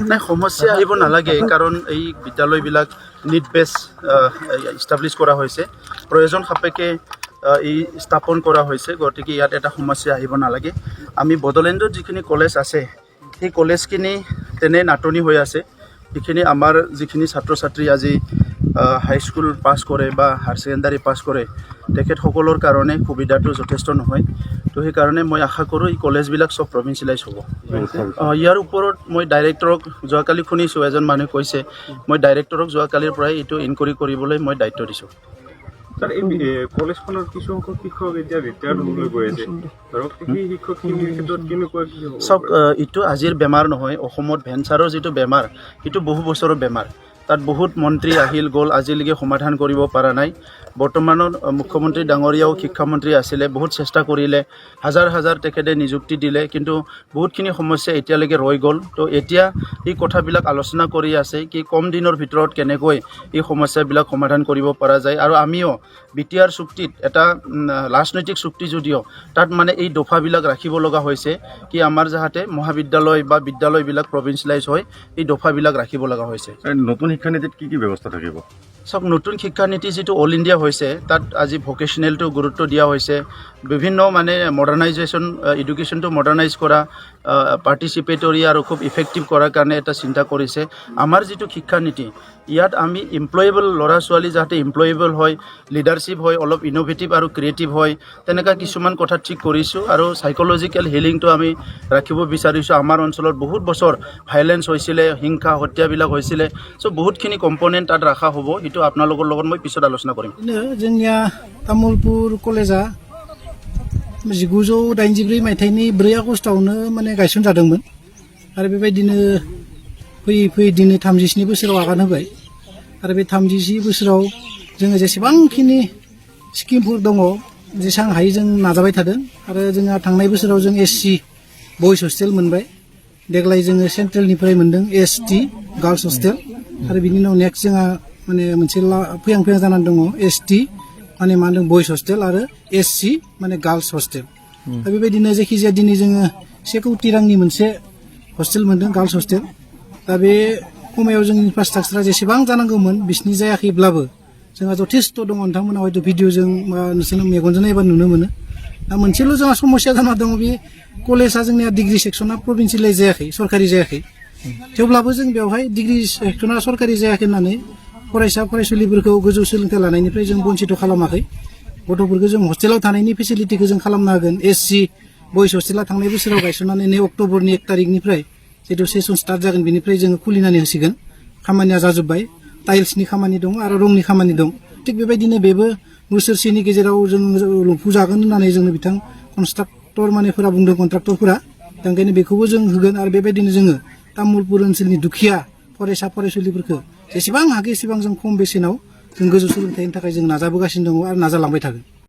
নাই সমস্যা আহিব নালাগে কাৰণ এই বিদ্যালয়বিলাক নিট বেছ ইষ্টাব্লিছ কৰা হৈছে প্ৰয়োজন সাপেক্ষে এই স্থাপন কৰা হৈছে গতিকে ইয়াত এটা সমস্যা আহিব নালাগে আমি বড়োলেণ্ডত যিখিনি কলেজ আছে সেই কলেজখিনি তেনে নাটনি হৈ আছে এইখিনি আমাৰ যিখিনি ছাত্ৰ ছাত্ৰী আজি হাইস্কুল পাছ কৰে বা হায়াৰ ছেকেণ্ডাৰী পাছ কৰে তেখেতসকলৰ কাৰণে সুবিধাটো যথেষ্ট নহয় তো সেইকাৰণে মই আশা কৰোঁ এই কলেজবিলাক চব প্ৰভিঞ্চিয়েলাইজ হ'ব ইয়াৰ ওপৰত মই ডাইৰেক্টৰক যোৱাকালি শুনিছোঁ এজন মানুহে কৈছে মই ডাইৰেক্টৰক যোৱাকালিৰ পৰাই এইটো ইনকুৱাৰী কৰিবলৈ মই দায়িত্ব দিছোঁ স্যাৰ এই কলেজখনৰ কিছু সংখ্যক শিক্ষক এতিয়া ৰিটায়াৰ্ড হ'বলৈ গৈ আছে ধৰক সেই শিক্ষকখিনিৰ ক্ষেত্ৰত কেনেকুৱা কি হ'ব চাওক এইটো আজিৰ বেমাৰ নহয় অসমত ভেঞ্চাৰৰ যিটো বেমাৰ এইটো বহু বছৰৰ বেমাৰ তাত বহুত মন্ত্ৰী আহিল গ'ল আজিলৈকে সমাধান কৰিব পৰা নাই বৰ্তমানৰ মুখ্যমন্ত্ৰী ডাঙৰীয়াও শিক্ষামন্ত্ৰী আছিলে বহুত চেষ্টা কৰিলে হাজাৰ হাজাৰ তেখেতে নিযুক্তি দিলে কিন্তু বহুতখিনি সমস্যা এতিয়ালৈকে ৰৈ গ'ল তো এতিয়া এই কথাবিলাক আলোচনা কৰি আছে কি কম দিনৰ ভিতৰত কেনেকৈ এই সমস্যাবিলাক সমাধান কৰিব পৰা যায় আৰু আমিও বিটিআৰ চুক্তিত এটা ৰাজনৈতিক চুক্তি যদিও তাত মানে এই দফাবিলাক ৰাখিব লগা হৈছে কি আমাৰ যাতে মহাবিদ্যালয় বা বিদ্যালয়বিলাক প্ৰভিঞ্চিয়েলাইজ হয় এই দফাবিলাক ৰাখিব লগা হৈছে নতুন শিক্ষানীতিত কি ব্যৱস্থা থাকিব সব নতুন শিক্ষানীতি যিটো অল ইণ্ডিয়া হৈছে তাত আজি ভকেশ্যনেলটো গুৰুত্ব দিয়া হৈছে বিভিন্ন মানে মডাৰ্ণাইজেশ্যন এডুকেশ্যনটো মডাৰ্ণাইজ কৰা পাৰ্টিচিপেটৰী আৰু খুব ইফেক্টিভ কৰাৰ কাৰণে এটা চিন্তা কৰিছে আমাৰ যিটো শিক্ষানীতি ইয়াত আমি এমপ্লয়েবল ল'ৰা ছোৱালী যাতে এমপ্লয়েবল হয় লিডাৰশ্বিপ হয় অলপ ইন'ভেটিভ আৰু ক্ৰিয়েটিভ হয় তেনেকুৱা কিছুমান কথা ঠিক কৰিছোঁ আৰু চাইক'লজিকেল হিলিংটো আমি ৰাখিব বিচাৰিছোঁ আমাৰ অঞ্চলত বহুত বছৰ ভাইলেঞ্চ হৈছিলে হিংসা হত্যাবিলাক হৈছিলে চ' বহুতখিনি কম্পনেণ্ট তাত ৰখা হ'ব এইটো আপোনালোকৰ লগত মই পিছত আলোচনা কৰিম जोंनिया तामुलपुर कलेजा 1984 मायथाइनि 4 आगस्टआवनो माने गायसनजादोंमोन आरो बेबायदिनो फैयै फैयै दिनै 37 बोसोराव आगान होबाय आरो बे 37 बोसोराव जोङो जेसेबांखिनि स्किमफोर दङ जेसां हायो जों नाजाबाय थादों आरो जोंहा थांनाय बोसोराव जों एससि बयज हस्टेल मोनबाय देग्लाय जोङो सेन्ट्रेलनिफ्राय मोनदों एसटि गार्लस हस्टेल आरो बिनि उनाव नेक्स्ट जोंहा माने मोनसे फैहां जानानै दङ एसटि माने मा होनदों बयज हस्टेल आरो एससि माने गार्लस हस्टेल दा बेबायदिनो जायखिजाया दिनै जोङो 1 कौटि रांनि मोनसे हस्टेल मोनदों गार्लस हस्टेल दा बे खमायाव जोंनि इनफ्रास्ट्राक्चारा जेसेबां जानांगौमोन बिसिनि जायाखैब्लाबो जोंहा जथेस्थ' दङ नोंथांमोना हयथ' भिडिअ'जों बा नोंसोरनो मेगनजों नायबा नुनो मोनो दा मोनसेल' जोंहा समस्या जाना दङ बे कलेजआ जोंनिया डिग्री सेक्सना प्रभिन्सियेलाइज जायाखै सरकारि जायाखै थेवब्लाबो जों बेवहाय डिग्री सेक्सना सरकारि जायाखै होननानै फरायसा फरायसुलिफोरखौ गोजौ सोलोंथाइ लानायनिफ्राय जों बन्चित खालामाखै गथ'फोरखौ जों हस्टेलाव थानायनि फेसिलिटिखौ जों खालामना होगोन एससि बयज हस्टेला थांनाय बोसोराव गायसननानै 2 अक्ट'बरनि 1 तारिखनिफ्राय जितु सेसन स्टार्ट जागोन बेनिफ्राय जोङो खुलिनानै होसिगोन खामानिया जाजोब्बाय टाइल्सनि खामानि दं आरो रंनि खामानि दं थिग बेबायदिनो बेबो बोसोरसेनि गेजेराव जों लुफुंजागोन होननानै जोंनो बिथां कन्ट्राक्टर मानेफोरा बुंदों कन्ट्राक्टरफोरा दा ओंखायनो बेखौबो जों होगोन आरो बेबायदिनो जोङो तामुलपुर ओनसोलनि दुखिया फरायसा फरायसुलिफोरखौ जेसेबां हागौ एसेबां जों खम बेसेनाव जों गोजौ सोलोंथाइनि थाखाय जों नाजाबोगासिनो दङ आरो नाजालांबाय थागोन